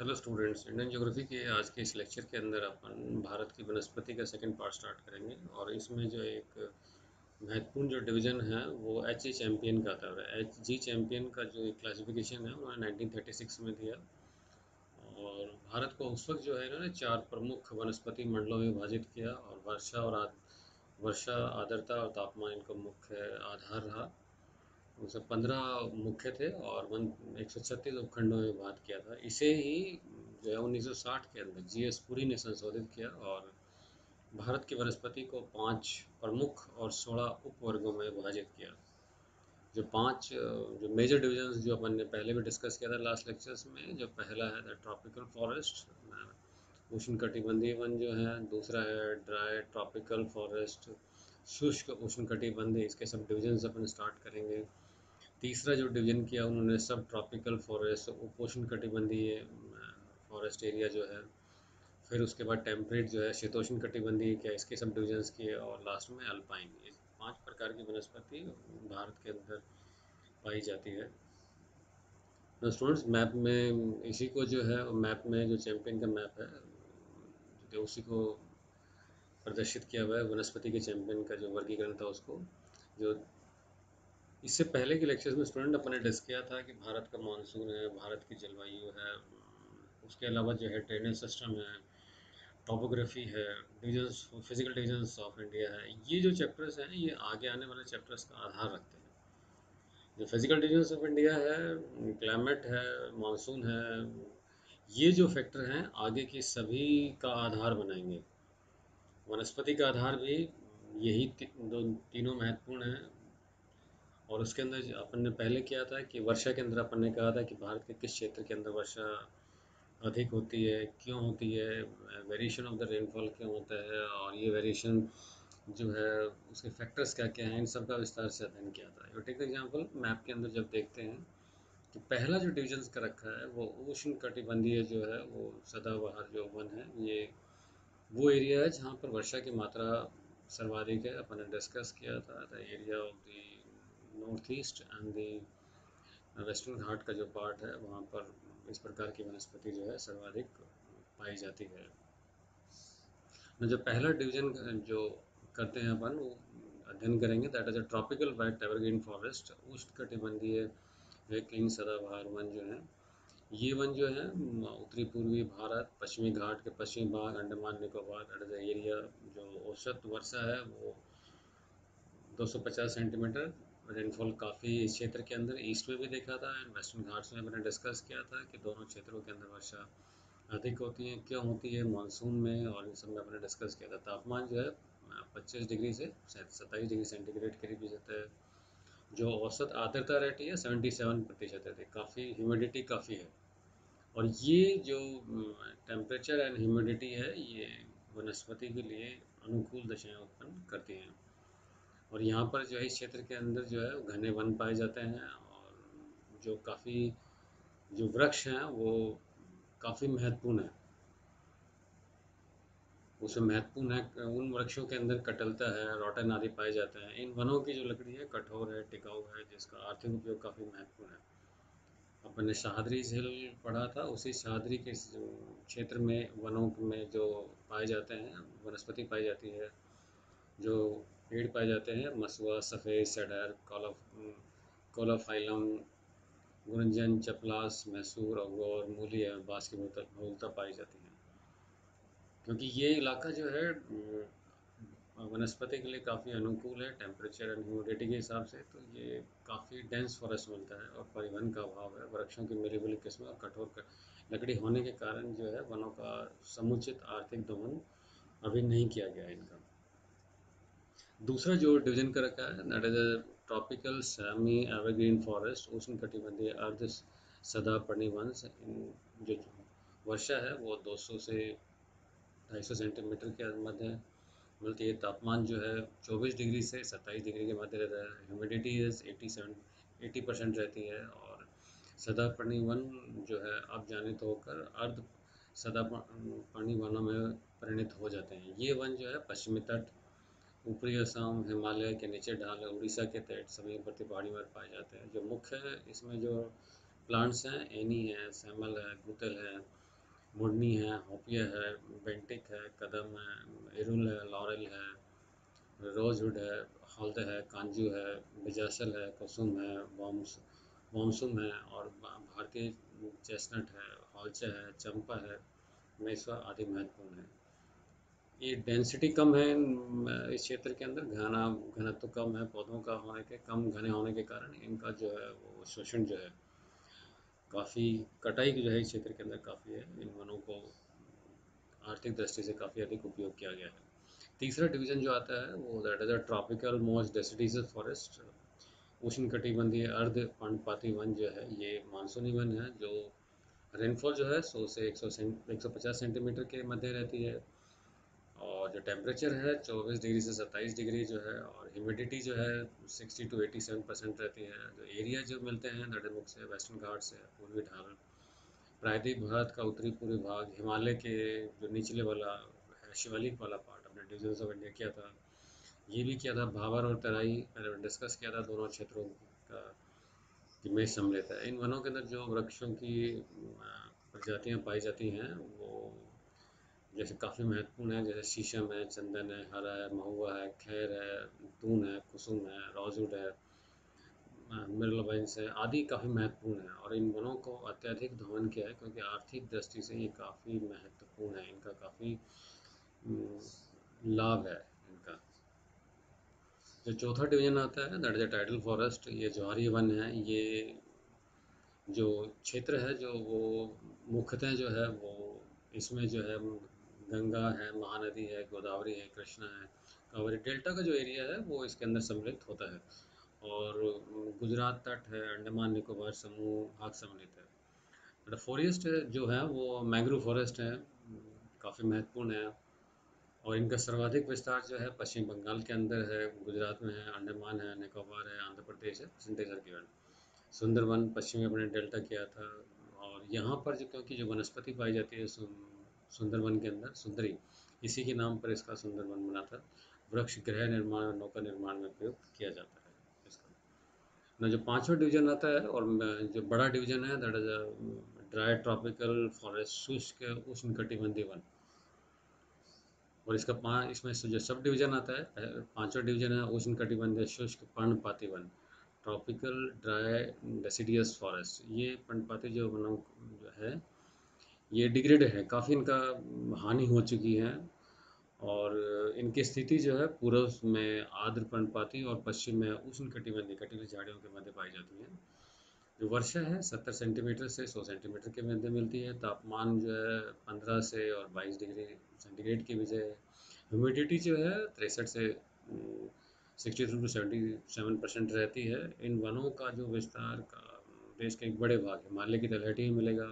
Hello students, Indian geography के आज के इस लेक्चर के अंदर अपन भारत की वनस्पति का सेकंड पार्ट स्टार्ट करेंगे। और इसमें जो एक महत्वपूर्ण जो डिवीजन है वो एच जी चैम्पियन का था। एच जी चैम्पियन का जो एक क्लासिफिकेशन है उन्होंने 1936 में दिया। और भारत को उस वक्त जो है इन्होंने चार प्रमुख वनस्पति मंडलों में विभाजित किया। और वर्षा, आर्द्रता और तापमान इनका मुख्य आधार रहा। उनसे 15 मुख्य थे और वन 136 उपखंडों में बात किया था। इसे ही जो है 1960 के अंदर जीएस पुरी ने संशोधित किया और भारत की वनस्पति को 5 प्रमुख और 16 उपवर्गों में विभाजित किया। जो पांच जो मेजर डिविजन्स जो अपन ने पहले भी डिस्कस किया था लास्ट लेक्चर्स में। जो पहला है द ट्रॉपिकल फॉरेस्ट, उष्णकटिबंधीय वन जो है। दूसरा है ड्राई ट्रॉपिकल फॉरेस्ट, शुष्क उष्णकटिबंधीय। इसके सब डिविजन्स अपन स्टार्ट करेंगे। तीसरा जो डिवीजन किया उन्होंने सब ट्रॉपिकल फॉरेस्ट, उपोष्ण कटिबंधीय फॉरेस्ट एरिया जो है। फिर उसके बाद टेम्परेट जो है शीतोष्ण कटिबंधीय क्या, इसके सब डिविजन्स किए। और लास्ट में अल्पाइन। इस 5 प्रकार की वनस्पति भारत के अंदर पाई जाती है। तो स्टूडेंट्स, मैप में इसी को जो है मैप में जो चैंपियन का मैप है जो उसी को प्रदर्शित किया हुआ है। वनस्पति के चैंपियन का जो वर्गीकरण था उसको, जो इससे पहले के लेक्चर्स में स्टूडेंट अपने डिस्कस किया था कि भारत का मानसून है, भारत की जलवायु है, उसके अलावा जो है ड्रेनेज सिस्टम है, टोपोग्राफी है, divisions, physical divisions of India है। ये जो चैप्टर्स हैं ये आगे आने वाले चैप्टर्स का आधार रखते हैं। जो फिजिकल डिविजन्स ऑफ इंडिया है, क्लाइमेट है, मानसून है, ये जो फैक्टर हैं आगे की सभी का आधार बनाएंगे। वनस्पति का आधार भी यही तीनों महत्वपूर्ण हैं। और उसके अंदर अपन ने पहले किया था कि वर्षा के अंदर अपन ने कहा था कि भारत के किस क्षेत्र के अंदर वर्षा अधिक होती है, क्यों होती है, वेरिएशन ऑफ द रेनफॉल क्यों होता है, और ये वेरिएशन जो है उसके फैक्टर्स क्या क्या हैं, इन सब का विस्तार से अध्ययन किया था। यू टेक एग्जांपल, मैप के अंदर जब देखते हैं कि पहला जो डिवीजन का रखा है वो उष्ण कटिबंधीय जो है वो सदाबहार जो वन है। ये वो एरिया है जहाँ पर वर्षा की मात्रा सर्वाधिक है। अपन ने डिस्कस किया था the area of the north east and the western Ghat का जो पार्ट है वहाँ पर इस प्रकार की वनस्पति जो है सर्वाधिक पाई जाती है। जो पहला डिवीजन जो करते हैं अपन वो अध्ययन करेंगे, that is a tropical wet evergreen forest, उष्णकटिबंधीय रेक्लीन सदाबहार वन जो है। ये वन जो है उत्तरी पूर्वी भारत, पश्चिमी घाट के पश्चिमी भाग, Andaman Nicobar, that is area. जो औसत वर्षा है वो 250 सेंटीमीटर। रेनफॉल काफ़ी इस क्षेत्र के अंदर ईस्ट में भी देखा था एंड वेस्टर्न घाट्स में मैंने डिस्कस किया था कि दोनों क्षेत्रों के अंदर वर्षा अधिक होती है, क्यों होती है मानसून में, और इन सब में अपने डिस्कस किया था। तापमान जो है 25 डिग्री से 27 डिग्री सेंटीग्रेड के करीब रहता है। जो औसत आर्द्रता रहती है 77% रहती है। काफ़ी ह्यूमिडिटी काफ़ी है। और ये जो टेम्परेचर एंड ह्यूमिडिटी है ये वनस्पति के लिए अनुकूल दशाएं उत्पन्न करती हैं। और यहाँ पर जो है इस क्षेत्र के अंदर जो है घने वन पाए जाते हैं। और जो काफ़ी जो वृक्ष हैं वो काफ़ी महत्वपूर्ण है। उसमें महत्वपूर्ण है उन वृक्षों के अंदर कटलता है, रोटन आदि पाए जाते हैं। इन वनों की जो लकड़ी है कठोर है, टिकाऊ है, जिसका आर्थिक उपयोग काफ़ी महत्वपूर्ण है। अपन ने शाहदरी झील पढ़ा था, उसी शाहदरी के क्षेत्र में वनों में जो पाए जाते हैं वनस्पति पाई जाती है, जो पेड़ पाए जाते हैं, मसुआ, सफ़ेद सेडर, कोलाफाइलम, गुंजन, चपलास, मैसूर, अगोर, मूली एवं बाँस की बहुलता पाई जाती है। क्योंकि ये इलाका जो है वनस्पति के लिए काफ़ी अनुकूल है टेम्परेचर एंड ह्यूमिडिटी के हिसाब से। तो ये काफ़ी डेंस फॉरेस्ट मिलता है और परिवहन का अभाव है। वृक्षों की मिली जुली किस्में और लकड़ी होने के कारण जो है वनों का समुचित आर्थिक दोहन अभी नहीं किया गया है इनका। दूसरा जो डिवीजन का रखा है that is a tropical semi evergreen forest, उष्णकटिबंधीय अर्ध सदापर्णी वन। जो वर्षा है वो 200 से 250 सेंटीमीटर के मध्य मिलती है। तापमान जो है 24 डिग्री से 27 डिग्री के मध्य रहता है। ह्यूमिडिटी इज 80% रहती है। और सदापर्णी वन जो है आप जाने तो होकर अर्ध सदापर्णी वनों में परिणत हो जाते हैं। ये वन जो है पश्चिमी तट, ऊपरी असम, हिमालय के निचले ढाल, उड़ीसा के तट, समीपवर्ती पहाड़ियों पर पाए जाते हैं। जो मुख्य इसमें जो प्लांट्स हैं, एनी है, सैमल है, गुतल है, मुड़नी है, होपिया है, बेंटिक है, कदम है, इरुल है, लॉरेल है, रोजवुड है, हल्दे है, कांजू है, बिजासल है, कुसुम है, बॉम्सुम है, और भारतीय चेस्टनट है, हॉलचे है, चंपा है, मेसवा आदि महत्वपूर्ण है। ये डेंसिटी कम है इस क्षेत्र के अंदर, घनत्व कम है पौधों का होने के, कम घने होने के कारण इनका जो है वो शोषण जो है काफ़ी, कटाई की जो है इस क्षेत्र के अंदर काफ़ी है। इन वनों को आर्थिक दृष्टि से काफ़ी अधिक उपयोग किया गया है। तीसरा डिवीज़न जो आता है वो that is a tropical moist deciduous forest, उष्णकटिबंधीय अर्ध पर्णपाती वन जो है ये मानसूनी वन है, जो रेनफॉल जो है 100 से 150 सेंटीमीटर के मध्य रहती है, और जो टेम्परेचर है 24 डिग्री से 27 डिग्री जो है, और ह्यूमिडिटी जो है 60 टू 87% रहती है। जो एरिया जो मिलते हैं दैट इज मुख्य वेस्टर्न घाट्स है, पूर्वी ढाल, प्रायद्वीप भारत का उत्तरी पूर्वी भाग, हिमालय के जो निचले वाला है, शिवालिक वाला पार्ट, हमने डिविजन्स ऑफ इंडिया किया था, ये भी किया था, भाबर और तराई मैंने डिस्कस किया था, दोनों क्षेत्रों का कि में सम्मिलित है। इन वनों के अंदर जो वृक्षों की प्रजातियां पाई जाती हैं वो जैसे काफ़ी महत्वपूर्ण है, जैसे शीशम है, चंदन है, हरा है, महुआ है, खैर है, तून है, कुसुम है, रोजवुड है, मिर्लवाइन्स है आदि काफ़ी महत्वपूर्ण है। और इन वनों को अत्यधिक दोहन किया है क्योंकि आर्थिक दृष्टि से ये काफ़ी महत्वपूर्ण है, इनका काफ़ी लाभ है इनका। जो चौथा डिवीजन आता है that is the tidal forest, ये ज्वारीय वन है। ये जो क्षेत्र है जो वो मुख्यतः जो है वो इसमें जो है गंगा है, महानदी है, गोदावरी है, कृष्णा है, कावेरी डेल्टा का जो एरिया है वो इसके अंदर सम्मिलित होता है। और गुजरात तट है, अंडमान निकोबार समूह भाग सम्मिलित है। फॉरेस्ट जो है वो मैंग्रोव फॉरेस्ट है, काफ़ी महत्वपूर्ण है। और इनका सर्वाधिक विस्तार जो है पश्चिम बंगाल के अंदर है, गुजरात में है, अंडमान है, निकोबार है, आंध्र प्रदेश है, परसेंटेज आर गिवन। सुंदरवन पश्चिमी अपने डेल्टा किया था। और यहाँ पर जो क्योंकि जो वनस्पति पाई जाती है सुंदरवन के अंदर सुंदरी, इसी के नाम पर इसका सुंदरवन बना था। वृक्ष गृह निर्माण और नौका निर्माण में प्रयोग किया जाता है इसका। ना जो पांचवा डिवीजन आता है और जो बड़ा डिवीजन है that is dry tropical forest, शुष्क उष्णकटिबंधीय वन। और इसका इसमें जो सब डिवीजन आता है, पांचवा डिवीजन है उष्णकटिबंधीय शुष्क पर्णपाती one, tropical dry deciduous forest. ये पर्णपाती जो वनों जो है ये डिग्रेडेड है, काफ़ी इनका हानि हो चुकी है। और इनकी स्थिति जो है पूर्व में आर्द्र पर्णपाती और पश्चिम में उष्णकटिबंधीय कटिबंधीय झाड़ियों के मध्य पाई जाती है। जो वर्षा है 70 सेंटीमीटर से 100 सेंटीमीटर के मध्य मिलती है। तापमान जो है 15 से और 22 डिग्री सेंटीग्रेड के बीच है। ह्यूमिडिटी जो है 63 से 63 टू 77% रहती है। इन वनों का जो विस्तार का देश के एक बड़े भाग हिमालय की तलहटी में मिलेगा।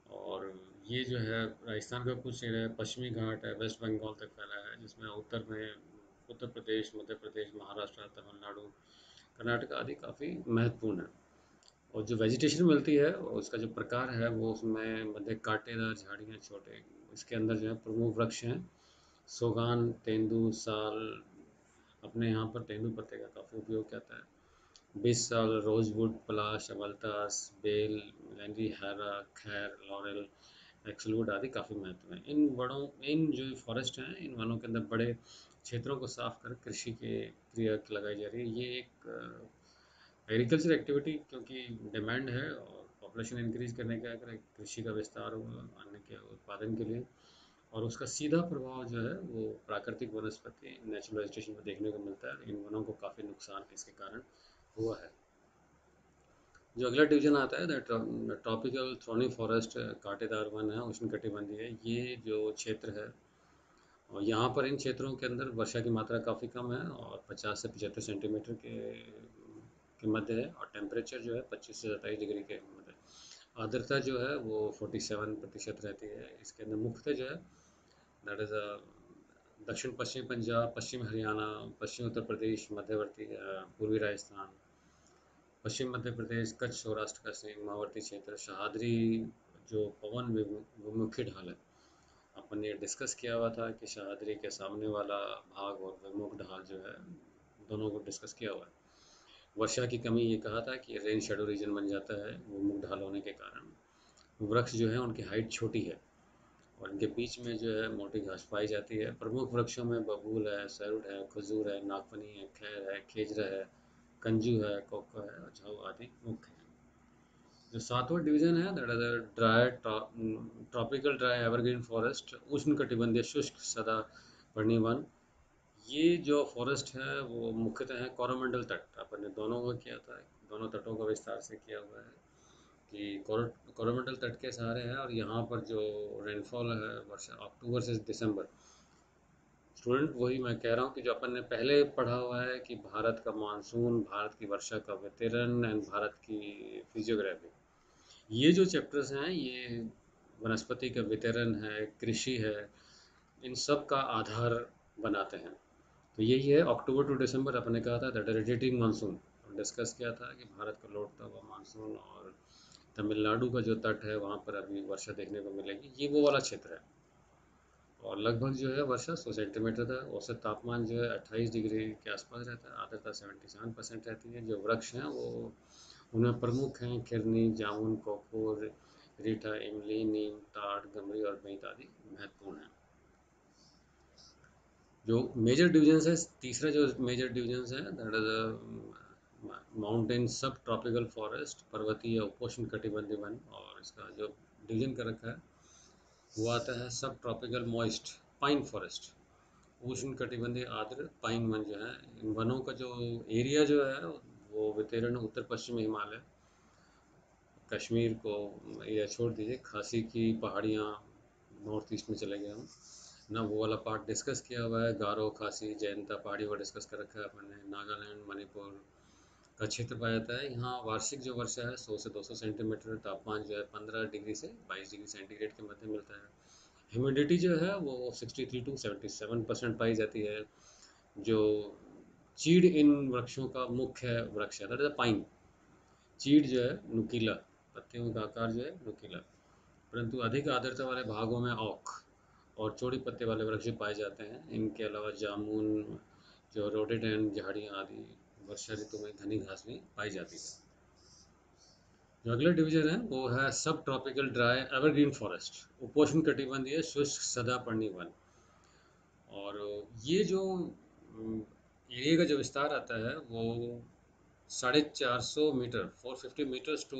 और ये जो है राजस्थान का कुछ एरिया है, पश्चिमी घाट है, वेस्ट बंगाल तक फैला है, जिसमें उत्तर में उत्तर प्रदेश, मध्य प्रदेश, महाराष्ट्र, तमिलनाडु, कर्नाटक आदि काफ़ी महत्वपूर्ण है। और जो वेजिटेशन मिलती है और उसका जो प्रकार है वो उसमें मध्य कांटेदार झाड़ियाँ छोटे, इसके अंदर जो है प्रमुख वृक्ष हैं सोगान, तेंदू, साल। अपने यहाँ पर तेंदू पत्ते का काफ़ी उपयोग किया है। 20 साल, रोजवुड, पलाश, अमलतास, बेल, लेंडी, हैरा, खैर, लॉरेल, एक्सलवुड आदि काफ़ी महत्व है। इन जो फॉरेस्ट हैं इन वनों के अंदर बड़े क्षेत्रों को साफ कर कृषि के क्रिया लगाई जा रही है। ये एक एग्रीकल्चर एक्टिविटी क्योंकि डिमांड है और पॉपुलेशन इंक्रीज करने का, अगर कृषि का विस्तार होगा अन्न के उत्पादन के लिए, और उसका सीधा प्रभाव जो है वो प्राकृतिक वनस्पति नेचुरल वेजिटेशन में देखने को मिलता है। इन वनों को काफ़ी नुकसान इसके कारण हुआ है। जो अगला डिवीजन आता है दैट ट्रॉपिकल थ्रोनी फॉरेस्ट, कांटेदार वन है, उष्णकटिबंधीय है। ये जो क्षेत्र है और यहाँ पर इन क्षेत्रों के अंदर वर्षा की मात्रा काफ़ी कम है और 50 से 75 सेंटीमीटर के मध्य है, और टेम्परेचर जो है 25 से 27 डिग्री के मध्य। आर्द्रता जो है वो 47% रहती है। इसके अंदर मुख्यतः जो है दैट इज़ दक्षिण पश्चिम पंजाब, पश्चिम हरियाणा, पश्चिम उत्तर प्रदेश, मध्यवर्ती पूर्वी राजस्थान, पश्चिम मध्य प्रदेश, कच्छ, सौराष्ट्र का सीमावर्ती क्षेत्र, सह्याद्री जो पवन विमुखी ढाल है। अपन ने डिस्कस किया हुआ था कि सह्याद्री के सामने वाला भाग और विमुख ढाल जो है दोनों को डिस्कस किया हुआ है। वर्षा की कमी ये कहा था कि रेन शेडो रीजन बन जाता है विमुख ढाल होने के कारण। वृक्ष जो है उनकी हाइट छोटी है और इनके बीच में जो है मोटी घास पाई जाती है। प्रमुख वृक्षों में बबूल है, सरुड़ है, खजूर है, नागफनी है, खैर है, खेजरा है, कंजू है, कोको है और झाऊ आदि मुख्य हैं। जो सातवां डिवीजन है that is dry tropical dry evergreen forest, उष्णकटिबंधीय शुष्क सदापर्णी वन। ये जो फॉरेस्ट है वो मुख्यतः है कोरोमंडल तट, अपन ने दोनों को किया था, दोनों तटों का विस्तार से किया हुआ है कि कोरोमंडल तट के सहारे है। और यहाँ पर जो रेनफॉल है वर्षा अक्टूबर से दिसंबर, स्टूडेंट वही मैं कह रहा हूँ कि जो अपन ने पहले पढ़ा हुआ है कि भारत का मानसून, भारत की वर्षा का वितरण एंड भारत की फिजियोग्राफी, ये जो चैप्टर्स हैं ये वनस्पति का वितरण है, कृषि है, इन सब का आधार बनाते हैं। तो यही है अक्टूबर टू दिसंबर अपने कहा था दैट रोटेटिंग मानसून, डिस्कस किया था कि भारत का लौटता हुआ मानसून और तमिलनाडु का जो तट है वहाँ पर अभी वर्षा देखने को मिलेगी, ये वो वाला क्षेत्र है। और लगभग जो है वर्षा 100 सेंटीमीटर था। औसत तापमान जो है 28 डिग्री के आसपास रहता है। आर्द्रता 77% रहती है। जो वृक्ष हैं वो उनमें प्रमुख हैं खिरनी, जामुन, कोको, रीठा, इमली, नीम, ताड़, गमरी और बेंत आदि महत्वपूर्ण हैं। जो मेजर डिवीजन्स है, तीसरा जो मेजर डिवीजन्स है दैट इज माउंटेन सब ट्रॉपिकल फॉरेस्ट, पर्वतीय उपोष्ण कटिबंधीय वन। और इसका जो डिवीजन कर रखा है वो आता है सब ट्रॉपिकल मॉइस्ट पाइन फॉरेस्ट, उष्ण कटिबंधीय आर्द्र पाइन वन जो है। इन वनों का जो एरिया जो है वो वितरण उत्तर पश्चिमी हिमालय, कश्मीर को एरिया छोड़ दीजिए, खासी की पहाड़ियाँ नॉर्थ ईस्ट में चले गए हम ना, वो वाला पार्ट डिस्कस किया हुआ है। गारो, खासी, जयंता पहाड़ी को डिस्कस कर रखा है अपन ने। नागालैंड, मणिपुर का क्षेत्र पाया जाता है। यहाँ वार्षिक जो वर्षा है 100 से 200 सेंटीमीटर, तापमान जो है 15 डिग्री से 22 डिग्री सेंटीग्रेड के मध्य मिलता है। ह्यूमिडिटी जो है वो 63 टू 77% पाई जाती है। जो चीड़ इन वृक्षों का मुख्य वृक्ष है दैट इज पाइन। चीड़ जो है नुकीला, पत्तियों का आकार जो है नुकीला, परंतु अधिक आर्द्रता वाले भागों में ओक और चौड़ी पत्ते वाले वृक्ष पाए जाते हैं। इनके अलावा जामुन, जो रोडेडेंड झाड़ियाँ आदि वर्षा ऋतु में घनी घास भी पाई जाती है। जो अगला डिवीजन है वो है सब ट्रॉपिकल ड्राई एवरग्रीन फॉरेस्ट, उपोष्ण कटिबंधीय शुष्क सदापर्णी वन। और ये जो एरिया का जो विस्तार आता है वो 450 मीटर 450 मीटर्स टू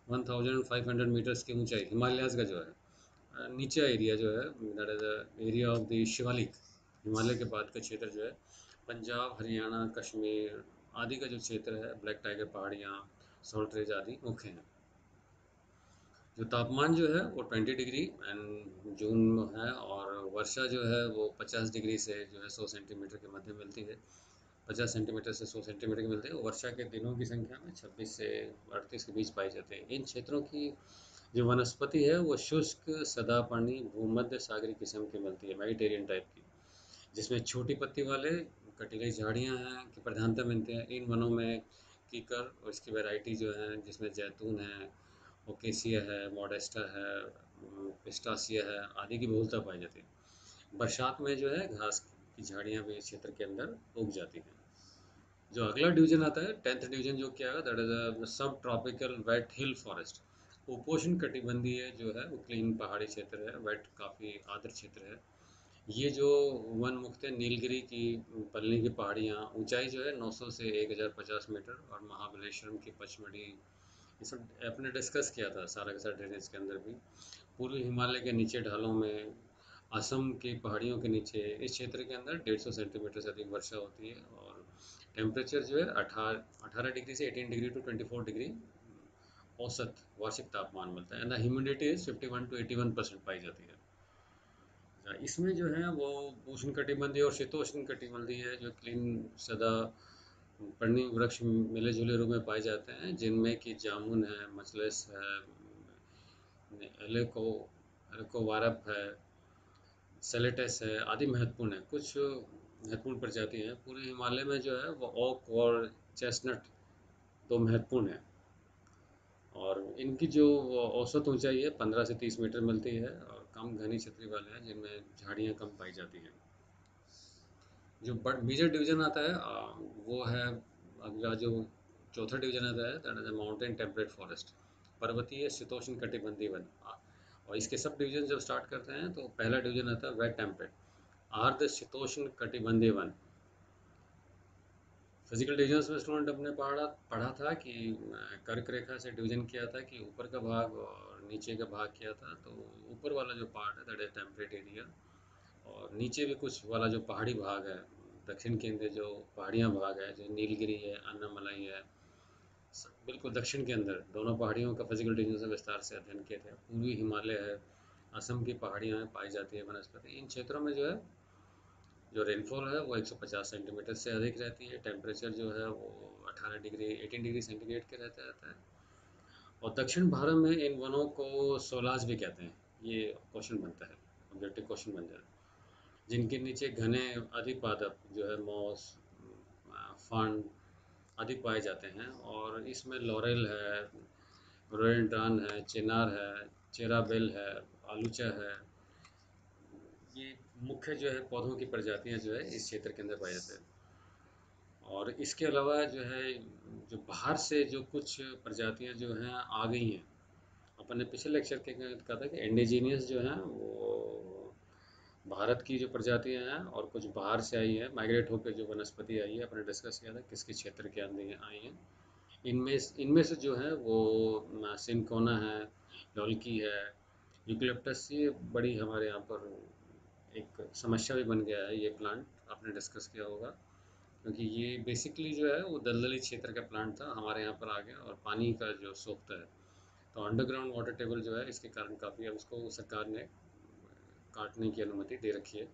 1500 मीटर्स की ऊंचाई हिमालयाज का जो है नीचा एरिया जो है that is area of the Shivalik, Himalaya के बाद का क्षेत्र जो है पंजाब, हरियाणा, कश्मीर आदि का जो क्षेत्र है, ब्लैक टाइगर पहाड़ियाँ, सॉल्ट रेंज आदि मुख्य हैं। जो तापमान जो है वो 20 डिग्री एंड जून में है। और वर्षा जो है वो 50 डिग्री से जो है 100 सेंटीमीटर के मध्य मिलती है। 50 सेंटीमीटर से 100 सेंटीमीटर की मिलती है। वर्षा के दिनों की संख्या में 26 से 38 के बीच पाई जाती है। इन क्षेत्रों की जो वनस्पति है वो शुष्क सदापर्णी भूमध्य सागरीय किस्म की मिलती है, मेडिटेरियन टाइप की, जिसमें छोटी पत्ती वाले कटीली झाड़ियाँ हैं की प्रधानता मिलती है। इन वनों में कीकर और इसकी वैरायटी जो है जिसमें जैतून है, ओकेसिया है, मॉडेस्टा है, पिस्टासिया है आदि की बहुलता पाई जाती है। बरसात में जो है घास की झाड़ियाँ भी इस क्षेत्र के अंदर उग जाती हैं। जो अगला डिवीजन आता है 10th डिवीजन जो क्या है दैट इज सब ट्रॉपिकल वेट हिल फॉरेस्ट, उपोष्ण कटिबंधीय जो है वो क्लीन पहाड़ी क्षेत्र है, वेट काफ़ी आर्द्र क्षेत्र है। ये जो वन मुक्त है नीलगिरी की पलनी की पहाड़ियाँ, ऊंचाई जो है 900 से 1050 मीटर, और महाबलेश्वरम की पचमढ़ी, ये सब आपने डिस्कस किया था सारा के सारा ड्रेनेज के अंदर भी। पूर्वी हिमालय के नीचे ढालों में, असम की पहाड़ियों के नीचे इस क्षेत्र के अंदर 150 सेंटीमीटर से अधिक वर्षा होती है। और टेम्परेचर जो है 18 डिग्री से 18 डिग्री टू 24 डिग्री औसत वार्षिक तापमान मिलता है। एंड ह्यूमिडिटी इज 51 टू 81% पाई जाती है। इसमें जो है वो उष्ण कटिबंधीय और शीतोष्ण कटिबंधीय जो क्लीन सदा पर्णी वृक्ष मिले जुले रूप में पाए जाते हैं, जिनमें कि जामुन है, मचलस है, एलेको एल्कोवारप है, सेलेटस है आदि महत्वपूर्ण है। कुछ महत्वपूर्ण प्रजाति हैं। पूरे हिमालय में जो है वो ओक और चेस्टनट दो महत्वपूर्ण हैं। और इनकी जो औसत ऊंचाई है 15 से 30 मीटर मिलती है, और कम घनी छतरी वाले हैं जिनमें झाड़ियाँ कम पाई जाती हैं। जो बट मेजर डिवीजन आता है वो है अगला जो चौथा डिवीजन आता है that is a mountain temperate forest, पर्वतीय शीतोष्ण कटिबंधीय वन। और इसके सब डिवीजन जब स्टार्ट करते हैं तो पहला डिवीजन आता है वेट टेम्परेट आर्द्र शीतोष्ण कटिबंधीय वन। फिजिकल डिविजन्स में स्टूडेंट अपने पढ़ा पढ़ा था कि कर्क रेखा से डिवीजन किया था कि ऊपर का भाग और नीचे का भाग किया था। तो ऊपर वाला जो पार्ट है दैट इज टेम्परेट एरिया, और नीचे भी कुछ वाला जो पहाड़ी भाग है, दक्षिण के अंदर जो पहाड़ियाँ भाग है, जो नीलगिरी है, अन्नामलाई है, बिल्कुल दक्षिण के अंदर दोनों पहाड़ियों का फिजिकल डिवीजन से विस्तार से अध्ययन किए थे। पूर्वी हिमालय है, असम की पहाड़ियाँ पाई जाती है वनस्पति। इन क्षेत्रों में जो है जो रेनफॉल है वो 150 सेंटीमीटर से अधिक रहती है। टेम्परेचर जो है वो 18 डिग्री सेंटीग्रेड के रहता है। और दक्षिण भारत में इन वनों को सोलाज भी कहते हैं। ये क्वेश्चन बनता है, ऑब्जेक्टिव क्वेश्चन बन जाता है। जिनके नीचे घने अधिक पादप जो है मॉस, फर्न अधिक पाए जाते हैं। और इसमें लॉरेल है, रोडेंड्रॉन है, चिनार है, चेराबेल है, आलूचा है। ये मुख्य जो है पौधों की प्रजातियां जो है इस क्षेत्र के अंदर पाई जाते हैं। और इसके अलावा जो है जो बाहर से जो कुछ प्रजातियां जो हैं आ गई हैं। अपन ने पिछले लेक्चर के कहा था कि इंडिजीनियस जो हैं वो भारत की जो प्रजातियां हैं और कुछ बाहर से आई है, माइग्रेट होकर जो वनस्पति आई है, अपने डिस्कस किया था किस किस क्षेत्र के अंदर आई हैं। इनमें इनमें से जो है वो सिनकोना है, लौल्की है, यूकलिप्टस। ये बड़ी हमारे यहाँ पर एक समस्या भी बन गया है ये प्लांट, आपने डिस्कस किया होगा। क्योंकि ये बेसिकली जो है वो दलदली क्षेत्र का प्लांट था, हमारे यहाँ पर आ गया और पानी का जो सोखता है। तो अंडरग्राउंड वाटर टेबल जो है इसके कारण काफ़ी अब उसको सरकार ने काटने की अनुमति दे रखी है,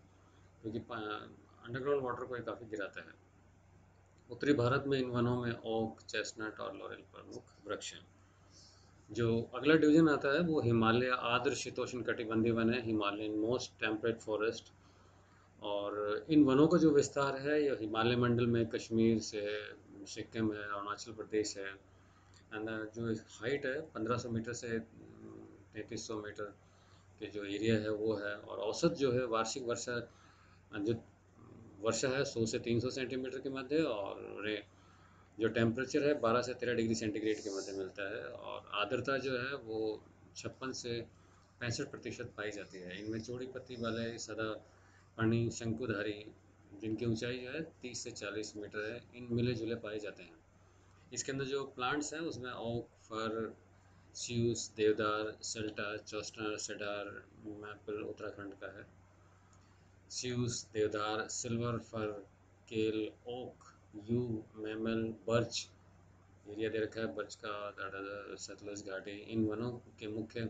क्योंकि अंडरग्राउंड वाटर को ये काफ़ी गिराता है। उत्तरी भारत में इन वनों में ओक, चेस्टनट और लॉरेल प्रमुख वृक्ष हैं। जो अगला डिवीजन आता है वो हिमालय आर्द्र शीतोष्ण कटिबंधीय वन है, हिमालयन मोस्ट टेम्परेट फॉरेस्ट। और इन वनों का जो विस्तार है ये हिमालय मंडल में कश्मीर से सिक्किम है, अरुणाचल प्रदेश है। एंड जो हाइट है 1500 मीटर से 3300 मीटर के जो एरिया है वो है। और औसत जो है वार्षिक वर्षा जो वर्षा है 100 से 300 सेंटीमीटर के मध्य। और जो टेम्परेचर है 12 से 13 डिग्री सेंटीग्रेड के मध्य मिलता है। और आर्द्रता जो है वो 56 से 65% पाई जाती है। इनमें चौड़ी पत्ती वाले सदा पर्णी शंकुधारी जिनकी ऊंचाई जो है 30 से 40 मीटर है, इन मिले जुले पाए जाते हैं। इसके अंदर जो प्लांट्स हैं उसमें ओक, फर, स्यूस, देवदार, सल्टा, चोस्टनर, सेडार, मैपल उत्तराखंड का है। स्यूस, देवदार, सिल्वर फर, केल, ओक, यू, मैमल, बर्च एरिया दे रखा है बर्च का, सतलज घाटी। इन वनों के मुख्य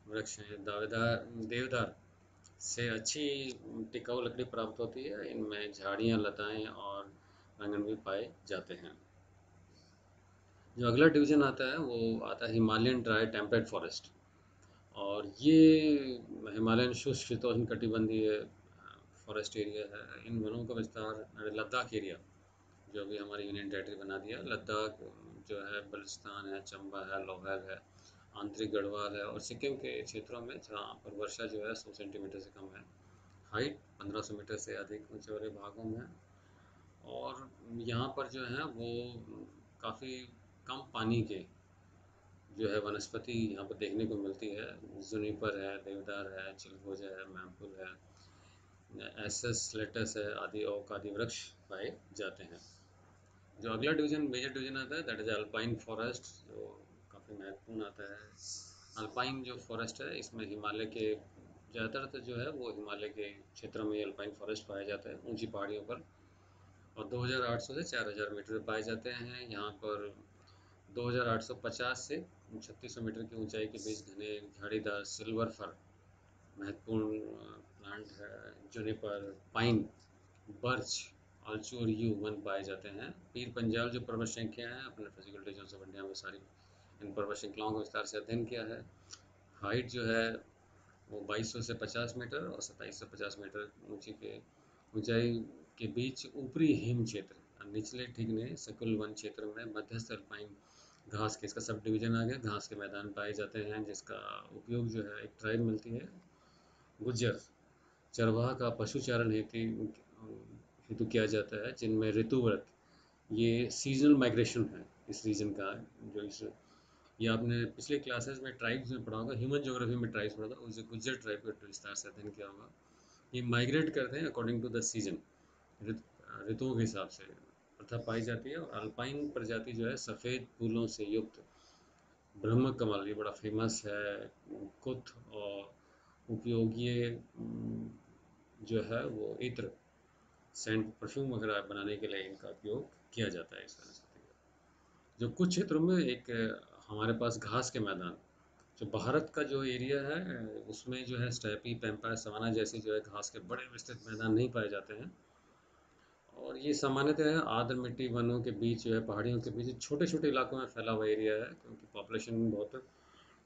वृक्ष हैं। दावेदार देवदार से अच्छी टिकाऊ लकड़ी प्राप्त होती है। इनमें झाड़ियाँ, लताएं और आंगन भी पाए जाते हैं। जो अगला डिवीजन आता है वो आता है हिमालयन ड्राई टेम्परेट फॉरेस्ट। और ये हिमालयन शुष्क शीतोष्ण कटिबंधीय फॉरेस्ट एरिया है। इन वनों का विस्तार लद्दाख एरिया, जो अभी हमारी यूनियन टेरिटरी बना दिया लद्दाख, जो है बल्चिस्तान है, चंबा है, लोहल है, आंतरिक गढ़वाल है और सिक्किम के क्षेत्रों में जहाँ पर वर्षा जो है 100 सेंटीमीटर से कम है। हाइट 1500 मीटर से अधिक ऊंचे वाले भागों में। और यहाँ पर जो है वो काफ़ी कम पानी के जो है वनस्पति यहाँ पर देखने को मिलती है। जुनिपर है, देवदार है, चिलगोजा है, मैमपुल है, एसएस लेटस है, आदि ओक आदि वृक्ष पाए जाते हैं। जो अगला डिवीजन मेजर डिवीजन आता है दैट इज अल्पाइन फॉरेस्ट, जो काफ़ी महत्वपूर्ण आता है। अल्पाइन जो फॉरेस्ट है इसमें हिमालय के ज़्यादातर तो जो है वो हिमालय के क्षेत्रों में अल्पाइन फॉरेस्ट पाया जाता है, ऊंची पहाड़ियों पर। और 2800 से 4000 मीटर पाए जाते हैं। यहाँ पर 2850 से 3600 मीटर की ऊंचाई के बीच घने झाड़ीदार सिल्वर फर महत्वपूर्ण प्लांट है। जुनिपर, पाइन, बर्च, आलचू और यू वन पाए जाते हैं। पीर पंजाल जो पर्वत श्रृंखला हैं अपने फिजिकल डिवीजन ऑफ इंडिया में सारी इन पर्वत श्रृंखलाओं का विस्तार से अध्ययन किया है। हाइट जो है वो 2200 से 50 मीटर और 27 से 50 मीटर ऊंचाई के बीच ऊपरी हिम क्षेत्र, निचले ठिगने सकुल वन क्षेत्र में मध्यस्थ अल्पाइन घास के, इसका सब डिवीजन आ गया, घास के मैदान पाए जाते हैं। जिसका उपयोग जो है एक ट्राइब मिलती है गुज्जर चरवाहा का पशुचारण हेतु हेतु किया जाता है, जिनमें ऋतुव्रत ये सीजनल माइग्रेशन है इस रीजन का। जो इस ये आपने पिछले क्लासेस में ट्राइब्स में पढ़ा होगा, ह्यूमन ज्योग्राफी में ट्राइब्स पढ़ा था, उसे गुज्जर ट्राइब का विस्तार से अध्ययन किया होगा। ये माइग्रेट करते हैं अकॉर्डिंग टू द सीजन, ऋतुओं के हिसाब से प्रथा पाई जाती है। और अल्पाइन प्रजाति जो है सफ़ेद फूलों से युक्त ब्रह्म कमल, ये बड़ा फेमस है। कुथ और उपयोगी जो है वो इत्र, सेंट परफ्यूम वगैरह बनाने के लिए इनका उपयोग किया जाता है इस वनस्पति का। जो कुछ क्षेत्रों में एक हमारे पास घास के मैदान, जो भारत का जो एरिया है उसमें जो है स्टेपी, पैम्पा, सवाना जैसी जो है घास के बड़े विस्तृत मैदान नहीं पाए जाते हैं। और ये सामान्यतः आर्द्र मिट्टी वनों के बीच जो है, पहाड़ियों के बीच छोटे छोटे इलाकों में फैला हुआ एरिया है, क्योंकि पॉपुलेशन बहुत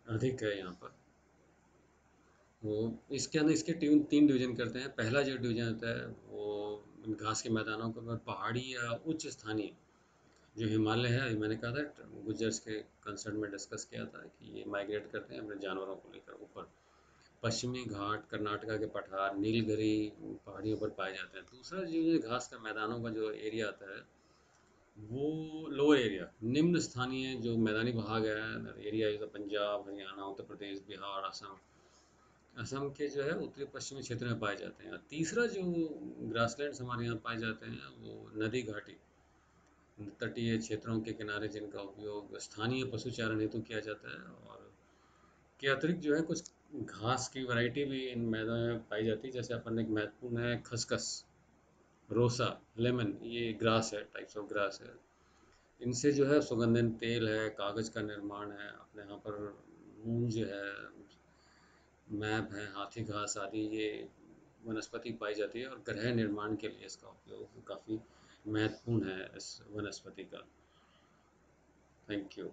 अधिक है यहाँ पर। वो इसके अंदर इसके तीन डिवीज़न करते हैं। पहला जो डिवीज़न होता है वो घास के मैदानों के ऊपर पहाड़ी या उच्च स्थानीय जो हिमालय है, मैंने कहा था गुजर्स के कंसर्न में डिस्कस किया था कि ये माइग्रेट करते हैं अपने जानवरों को लेकर ऊपर। पश्चिमी घाट, कर्नाटका के पठार, नीलगिरी पहाड़ियों पर पाए जाते हैं। दूसरा जो ये घास का मैदानों का जो एरिया आता है वो लोअर एरिया, निम्न स्थानीय जो मैदानी भाग है एरिया, जैसे पंजाब, हरियाणा, उत्तर प्रदेश, बिहार, असम, असम के जो है उत्तरी पश्चिमी क्षेत्र में पाए जाते हैं। और तीसरा जो ग्रासलैंड्स हमारे यहाँ पाए जाते हैं वो नदी घाटी, तटीय क्षेत्रों के किनारे, जिनका उपयोग स्थानीय पशुचारण हेतु किया जाता है। और के अतिरिक्त जो है कुछ घास की वैरायटी भी इन मैदानों में पाई जाती है। जैसे अपन, एक महत्वपूर्ण है खसखस, रोसा, लेमन, ये ग्रास है, टाइप्स ऑफ ग्रास है। इनसे जो है सुगंधित तेल है, कागज़ का निर्माण है। अपने यहाँ पर मूंज है, मैप है, हाथी घास आदि ये वनस्पति पाई जाती है। और गृह निर्माण के लिए इसका उपयोग काफ़ी महत्वपूर्ण है इस वनस्पति का। Thank you.